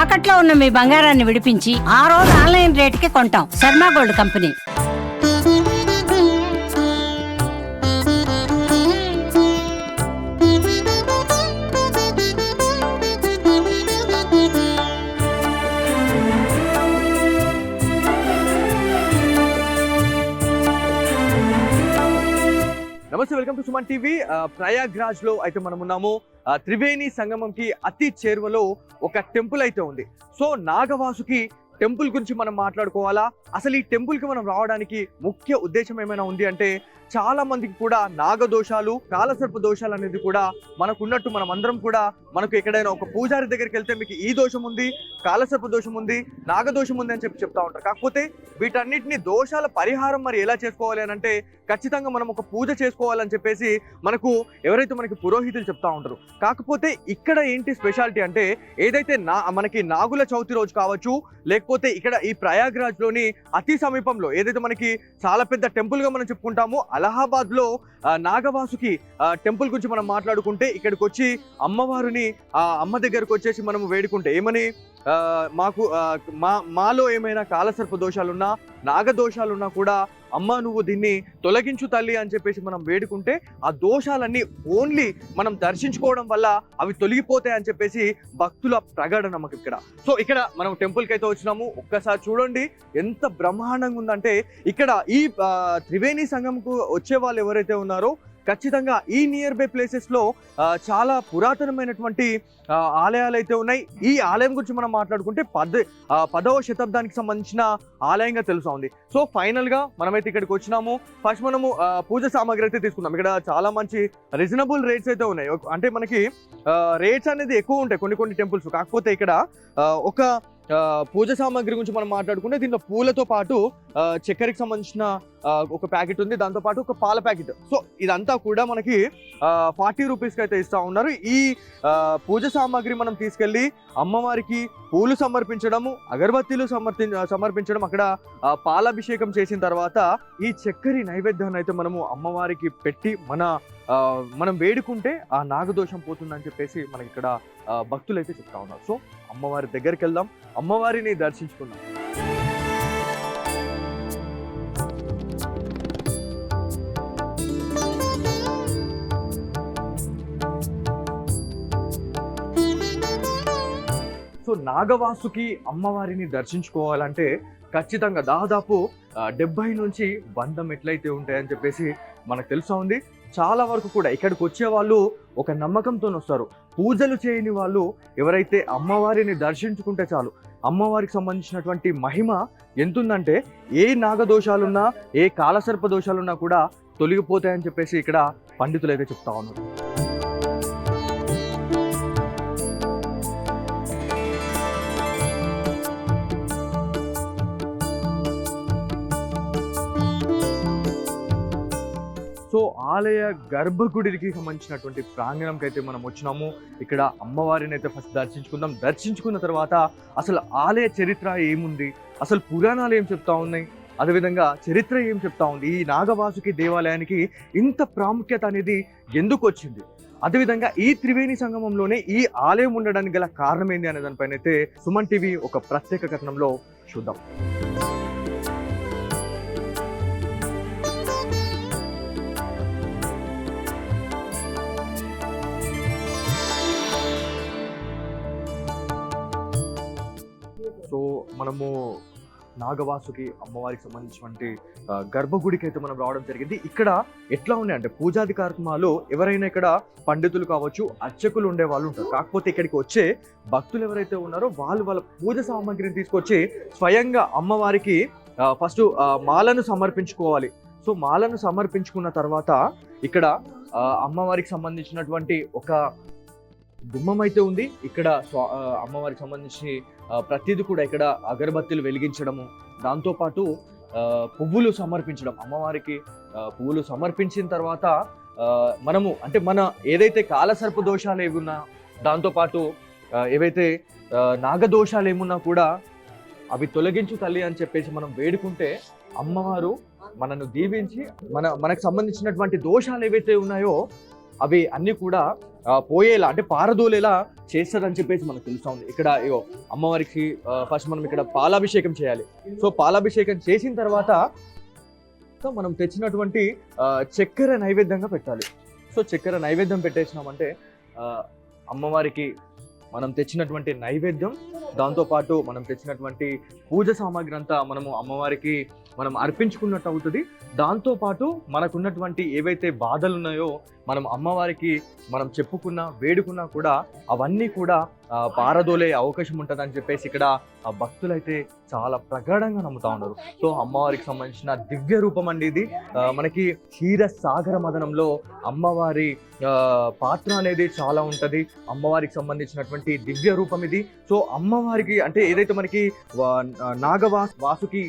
తాకట్లో ఉన్న మీ బంగారాన్ని విడిపించి ఆ రోజు ఆన్లైన్ రేటుకి కొంటాం. Sharma gold company. నమస్తే, welcome to Suman TV. Prayagraj లో అయితే మనం ఉన్నాము. త్రివేణి సంగమంకి అతి చేరువలో ఒక టెంపుల్ అయితే ఉంది. సో నాగవాసుకి టెంపుల్ గురించి మనం మాట్లాడుకోవాలా? అసలు ఈ టెంపుల్ కి మనం రావడానికి ముఖ్య ఉద్దేశం ఏమైనా ఉంది అంటే, చాలా మందికి కూడా నాగదోషాలు, కాలసర్ప దోషాలు అనేది కూడా మనకు ఉన్నట్టు మనం అందరం కూడా మనకు ఎక్కడైనా ఒక పూజారి దగ్గరికి వెళ్తే మీకు ఈ దోషం ఉంది, కాలసర్ప దోషం ఉంది, నాగదోషం ఉంది అని చెప్తా ఉంటారు. కాకపోతే వీటన్నిటిని దోషాల పరిహారం మరి ఎలా చేసుకోవాలి అని అంటే, ఖచ్చితంగా మనం ఒక పూజ చేసుకోవాలని చెప్పేసి మనకు ఎవరైతే మనకి పురోహితులు చెప్తా ఉంటారు. కాకపోతే ఇక్కడ ఏంటి స్పెషాలిటీ అంటే, ఏదైతే మనకి నాగుల చవితి రోజు కావచ్చు, లేకపోతే ఇక్కడ ఈ ప్రయాగ్రాజ్ లోని అతి సమీపంలో ఏదైతే మనకి చాలా పెద్ద టెంపుల్ గా మనం చెప్పుకుంటామో, అలహాబాద్ లో నాగవాసుకి టెంపుల్ గురించి మనం మాట్లాడుకుంటే, ఇక్కడికి వచ్చి అమ్మవారిని అమ్మ దగ్గరకు వచ్చేసి మనం వేడుకుంటే ఏమని, మాకు మాలో ఏమైనా కాలసర్ప దోషాలున్నా, నాగదోషాలున్నా కూడా అమ్మ నువ్వు దీన్ని తొలగించు తల్లి అని చెప్పేసి మనం వేడుకుంటే, ఆ దోషాలన్నీ ఓన్లీ మనం దర్శించుకోవడం వల్ల అవి తొలగిపోతాయి అని చెప్పేసి భక్తుల ప్రగాఢ నమ్మకం ఇక్కడ. సో ఇక్కడ మనం టెంపుల్కి అయితే వచ్చినాము. ఒక్కసారి చూడండి ఎంత బ్రహ్మాండంగా ఉందంటే, ఇక్కడ ఈ త్రివేణి సంగంకు వచ్చే వాళ్ళు ఎవరైతే ఉన్నారో ఖచ్చితంగా ఈ నియర్ బై ప్లేసెస్ లో చాలా పురాతనమైనటువంటి ఆలయాలు అయితే ఉన్నాయి. ఈ ఆలయం గురించి మనం మాట్లాడుకుంటే 10వ శతాబ్దానికి సంబంధించిన ఆలయంగా తెలుసా ఉంది. సో ఫైనల్ గా మనమైతే ఇక్కడికి వచ్చినాము. ఫస్ట్ మనము పూజ సామాగ్రి అయితే తీసుకుందాం. ఇక్కడ చాలా మంచి రీజనబుల్ రేట్స్ అయితే ఉన్నాయి. అంటే మనకి రేట్స్ అనేది ఎక్కువ ఉంటాయి కొన్ని టెంపుల్స్. కాకపోతే ఇక్కడ ఒక పూజ సామాగ్రి గురించి మనం మాట్లాడుకుంటే, దీంట్లో పూలతో పాటు చక్కెరకి సంబంధించిన ఒక ప్యాకెట్ ఉంది, దాంతో పాటు ఒక పాల ప్యాకెట్. సో ఇదంతా కూడా మనకి 40 రూపీస్కి అయితే ఇస్తూ ఉన్నారు. ఈ పూజ సామాగ్రి మనం తీసుకెళ్ళి అమ్మవారికి పూలు సమర్పించడము, అగరబత్తీలు సమర్పించడం, అక్కడ పాలాభిషేకం చేసిన తర్వాత ఈ చక్కెర నైవేద్యాన్ని అయితే మనము అమ్మవారికి పెట్టి మనం వేడుకుంటే ఆ నాగదోషం పోతుందని చెప్పేసి మనకి ఇక్కడ భక్తులు అయితే చెప్తా ఉన్నారు. సో అమ్మవారి దగ్గరికి వెళ్దాం, అమ్మవారిని దర్శించుకుందాం. సో నాగవాసుకి అమ్మవారిని దర్శించుకోవాలంటే ఖచ్చితంగా దాదాపు 70 నుంచి 100 మెట్లయితే ఉంటాయని చెప్పేసి మనకు తెలుసా ఉంది. చాలా వరకు కూడా ఇక్కడికి వచ్చే వాళ్ళు ఒక నమ్మకంతో వస్తారు. పూజలు చేయని వాళ్ళు ఎవరైతే అమ్మవారిని దర్శించుకుంటే చాలు, అమ్మవారికి సంబంధించినటువంటి మహిమ ఎంతుందంటే, ఏ నాగదోషాలున్నా, ఏ కాలసర్ప దోషాలున్నా కూడా తొలగిపోతాయని చెప్పేసి ఇక్కడ పండితులు అయితే చెప్తా ఉన్నారు. సో ఆలయ గర్భగుడికి సంబంధించినటువంటి ప్రాంగణంకి అయితే మనం వచ్చినాము. ఇక్కడ అమ్మవారిని అయితే ఫస్ట్ దర్శించుకుందాం. దర్శించుకున్న తర్వాత అసలు ఆలయ చరిత్ర ఏముంది, అసలు పురాణాలు ఏం చెప్తా ఉన్నాయి, అదేవిధంగా చరిత్ర ఏం చెప్తా ఉంది, ఈ నాగవాసుకి దేవాలయానికి ఇంత ప్రాముఖ్యత అనేది ఎందుకు వచ్చింది, అదేవిధంగా ఈ త్రివేణి సంగమంలోనే ఈ ఆలయం ఉండడానికి గల కారణం ఏంటి అనే దానిపైన అయితే సుమన్ టీవీ ఒక ప్రత్యేక కథనంలో చూద్దాం. సో మనము నాగవాసుకి అమ్మవారికి సంబంధించినటువంటి గర్భగుడికి అయితే మనం రావడం జరిగింది. ఇక్కడ ఎట్లా ఉన్నాయంటే, పూజాది కార్యక్రమాలు ఎవరైనా ఇక్కడ పండితులు కావచ్చు, అర్చకులు ఉండే వాళ్ళు ఉంటారు. కాకపోతే ఇక్కడికి వచ్చే భక్తులు ఎవరైతే ఉన్నారో వాళ్ళ పూజ సామాగ్రిని తీసుకొచ్చి స్వయంగా అమ్మవారికి ఫస్ట్ మాలను సమర్పించుకోవాలి. సో మాలను సమర్పించుకున్న తర్వాత ఇక్కడ అమ్మవారికి సంబంధించినటువంటి ఒక గుమ్మం అయితే ఉంది. ఇక్కడ అమ్మవారికి సంబంధించి ప్రతిదీ కూడా ఇక్కడ అగరబత్తీలు వెలిగించడము, దాంతోపాటు పువ్వులు సమర్పించడం. అమ్మవారికి పువ్వులు సమర్పించిన తర్వాత మనము అంటే మన ఏదైతే కాలసర్ప దోషాలు ఏమున్నా, దాంతోపాటు ఏవైతే నాగదోషాలు ఏమున్నా కూడా అవి తొలగించు తల్లి అని చెప్పేసి మనం వేడుకుంటే అమ్మవారు మనను దీవించి మనకు సంబంధించినటువంటి దోషాలు ఏవైతే ఉన్నాయో అవి అన్నీ కూడా పోయేలా అంటే పారదోలేలా చేస్తారని చెప్పేసి మనకు తెలుస్తా ఉంది. ఇక్కడ ఇగో అమ్మవారికి ఫస్ట్ మనం ఇక్కడ పాలాభిషేకం చేయాలి. సో పాలాభిషేకం చేసిన తర్వాత మనం తెచ్చినటువంటి చక్కెర నైవేద్యంగా పెట్టాలి. సో చక్కెర నైవేద్యం పెట్టేసినామంటే అమ్మవారికి మనం తెచ్చినటువంటి నైవేద్యం, దాంతోపాటు మనం తెచ్చినటువంటి పూజ సామాగ్రి అంతా మనము అమ్మవారికి మనం అర్పించుకున్నట్టు అవుతుంది. దాంతోపాటు మనకున్నటువంటి ఏవైతే బాధలు ఉన్నాయో మనం అమ్మవారికి మనం చెప్పుకున్నా వేడుకున్నా కూడా అవన్నీ కూడా పారదోలే అవకాశం ఉంటుందని చెప్పేసి ఇక్కడ భక్తులైతే చాలా ప్రగాఢంగా నమ్ముతా ఉన్నారు. సో అమ్మవారికి సంబంధించిన దివ్య రూపం అండి ఇది. మనకి క్షీర సాగర మదనంలో అమ్మవారి పాత్ర అనేది చాలా ఉంటది. అమ్మవారికి సంబంధించినటువంటి దివ్య రూపం ఇది. సో అమ్మవారికి అంటే ఏదైతే మనకి వాసుకి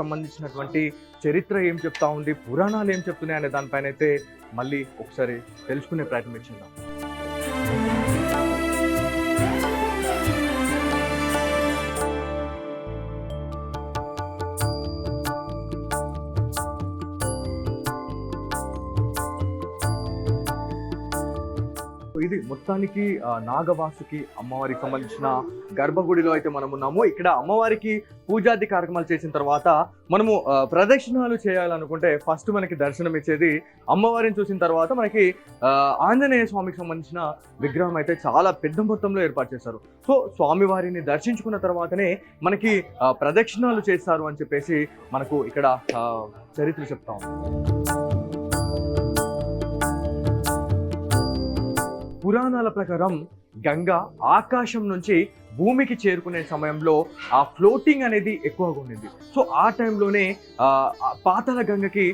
సంబంధించినటువంటి చరిత్ర ఏం చెప్తా ఉంది, పురాణాలు ఏం చెప్తున్నాయి అనే దానిపైన అయితే మళ్ళీ ఒకసారి తెలుసుకునే ప్రయత్నం చేద్దాం. ఇది మొత్తానికి నాగవాసుకి అమ్మవారికి సంబంధించిన గర్భగుడిలో అయితే మనం ఉన్నాము. ఇక్కడ అమ్మవారికి పూజాది కార్యక్రమాలు చేసిన తర్వాత మనము ప్రదక్షిణాలు చేయాలనుకుంటే ఫస్ట్ మనకి దర్శనం ఇచ్చేది అమ్మవారిని చూసిన తర్వాత మనకి ఆంజనేయ స్వామికి సంబంధించిన విగ్రహం అయితే చాలా పెద్ద మొత్తంలో ఏర్పాటు చేశారు. సో స్వామివారిని దర్శించుకున్న తర్వాతనే మనకి ప్రదక్షిణాలు చేస్తారు అని చెప్పేసి మనకు ఇక్కడ చరిత్ర చెప్తా ఉంది. పురాణాల ప్రకారం గంగ ఆకాశం నుంచి భూమికి చేరుకునే సమయంలో ఆ ఫ్లోటింగ్ అనేది ఎక్కువగా ఉండింది. సో ఆ టైంలోనే పాతాళ గంగకి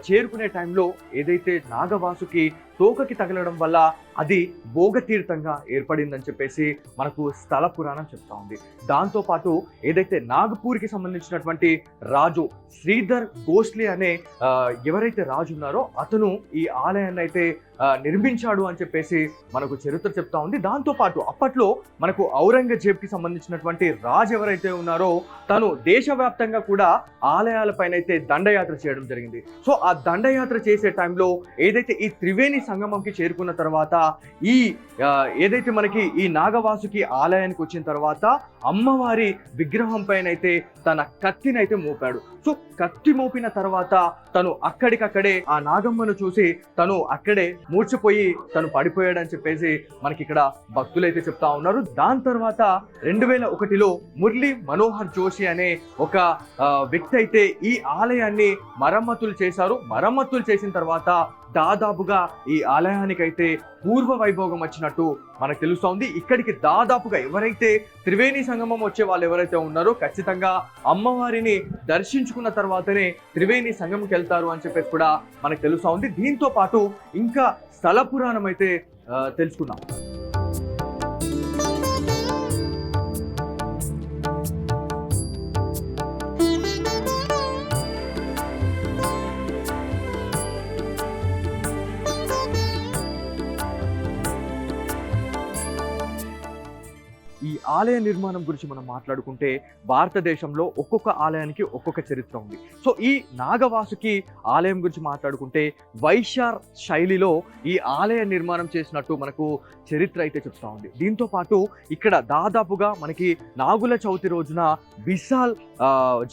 చేరుకునే టైంలో ఏదైతే నాగవాసుకి తోకకి తగలడం వల్ల అది భోగతీర్థంగా ఏర్పడిందని చెప్పేసి మనకు స్థల పురాణం చెప్తా ఉంది. దాంతోపాటు ఏదైతే నాగపూర్కి సంబంధించినటువంటి రాజు శ్రీధర్ గోస్లే అనే ఎవరైతే రాజు ఉన్నారో అతను ఈ ఆలయాన్ని అయితే నిర్మించాడు అని చెప్పేసి మనకు చరిత్ర చెప్తా ఉంది. దాంతోపాటు అప్పట్లో మనకు ఔరంగజేబ్కి సంబంధించినటువంటి రాజు ఎవరైతే ఉన్నారో తను దేశవ్యాప్తంగా కూడా ఆలయాలపైన అయితే దండయాత్ర చేయడం జరిగింది. సో ఆ దండయాత్ర చేసే టైంలో ఏదైతే ఈ త్రివేణి సంగమంకి చేరుకున్న తర్వాత ఈ ఏదైతే మనకి ఈ నాగవాసుకి ఆలయానికి వచ్చిన తర్వాత అమ్మవారి విగ్రహం పైన అయితే తన కత్తినైతే మోపాడు. సో కత్తి మోపిన తర్వాత తను అక్కడికక్కడే ఆ నాగమ్మను చూసి తను అక్కడే మూర్చిపోయి తను పడిపోయాడని చెప్పేసి మనకి ఇక్కడ భక్తులైతే చెప్తా ఉన్నారు. దాని తర్వాత 2001లో మురళీ మనోహర్ జోషి అనే ఒక వ్యక్తి అయితే ఈ ఆలయాన్ని మరమ్మతులు చేశారు. మరమ్మతులు చేసిన తర్వాత దాదాపుగా ఈ ఆలయానికైతే పూర్వ వైభోగం వచ్చినట్టు మనకు తెలుస్తూ ఉంది. ఇక్కడికి దాదాపుగా ఎవరైతే త్రివేణి సంగమం వచ్చే వాళ్ళు ఎవరైతే ఉన్నారో ఖచ్చితంగా అమ్మవారిని దర్శించుకున్న తర్వాతనే త్రివేణి సంగమంకి వెళ్తారు అని చెప్పేసి కూడా మనకు తెలుస్తూ ఉంది. దీంతో పాటు ఇంకా స్థల పురాణం అయితే తెలుసుకుందాం. ఈ ఆలయ నిర్మాణం గురించి మనం మాట్లాడుకుంటే భారతదేశంలో ఒక్కొక్క ఆలయానికి ఒక్కొక్క చరిత్ర ఉంది. సో ఈ నాగవాసుకి ఆలయం గురించి మాట్లాడుకుంటే వైశార్ శైలిలో ఈ ఆలయ నిర్మాణం చేసినట్టు మనకు చరిత్ర అయితే చెప్తా ఉంది. దీంతో పాటు ఇక్కడ దాదాపుగా మనకి నాగుల చవితి రోజున విశాల్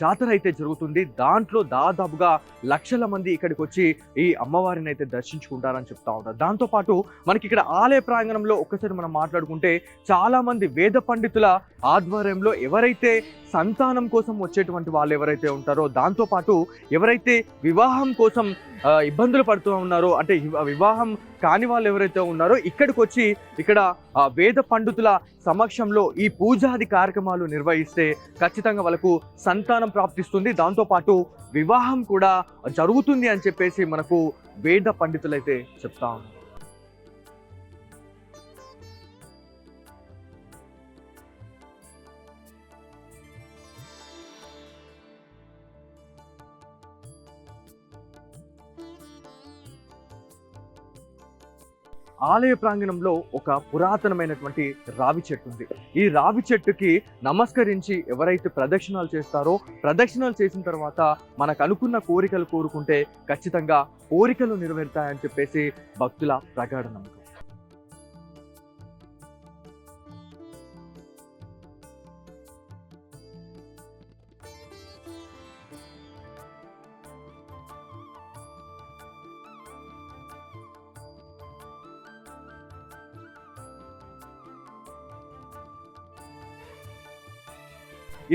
జాతర అయితే జరుగుతుంది. దాంట్లో దాదాపుగా లక్షల మంది ఇక్కడికి వచ్చి ఈ అమ్మవారిని అయితే దర్శించుకుంటారని చెప్తా ఉంటారు. దాంతోపాటు మనకి ఇక్కడ ఆలయ ప్రాంగణంలో ఒక్కసారి మనం మాట్లాడుకుంటే చాలా మంది వేద పండితుల ఆధ్వర్యంలో ఎవరైతే సంతానం కోసం వచ్చేటువంటి వాళ్ళు ఎవరైతే ఉంటారో, దాంతోపాటు ఎవరైతే వివాహం కోసం ఇబ్బందులు పడుతూ ఉన్నారో, అంటే వివాహం కాని వాళ్ళు ఎవరైతే ఉన్నారో ఇక్కడికి వచ్చి ఇక్కడ వేద పండితుల సమక్షంలో ఈ పూజాది కార్యక్రమాలు నిర్వహిస్తే ఖచ్చితంగా వాళ్ళకు సంతానం ప్రాప్తిస్తుంది. దాంతోపాటు వివాహం కూడా జరుగుతుంది అని చెప్పేసి మనకు వేద పండితులైతే చెప్తా ఉన్నారు. ఆలయ ప్రాంగణంలో ఒక పురాతనమైనటువంటి రావి చెట్టు ఉంది. ఈ రావి చెట్టుకి నమస్కరించి ఎవరైతే ప్రదక్షిణాలు చేస్తారో, ప్రదక్షిణాలు చేసిన తర్వాత మనకు అనుకున్న కోరికలు కోరుకుంటే ఖచ్చితంగా కోరికలు నెరవేరుతాయని చెప్పేసి భక్తుల ప్రగాఢ నమ్మకం.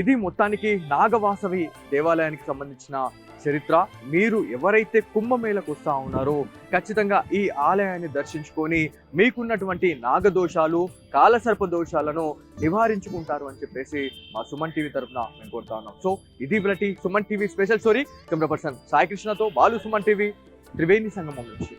ఇది మొత్తానికి నాగవాసవి దేవాలయానికి సంబంధించిన చరిత్ర. మీరు ఎవరైతే కుంభమేళకు వస్తా ఉన్నారో ఖచ్చితంగా ఈ ఆలయాన్ని దర్శించుకొని మీకున్నటువంటి నాగదోషాలు, కాలసర్ప దోషాలను నివారించుకుంటారు అని చెప్పేసి మా సుమన్ టీవీ తరఫున మేము కోరుతా ఉన్నాం. సో ఇది బ్లటి Suman TV special story. Camera person Sai కృష్ణతో బాలు, సుమన్ టీవీ, త్రివేణి సంగమం నుంచి.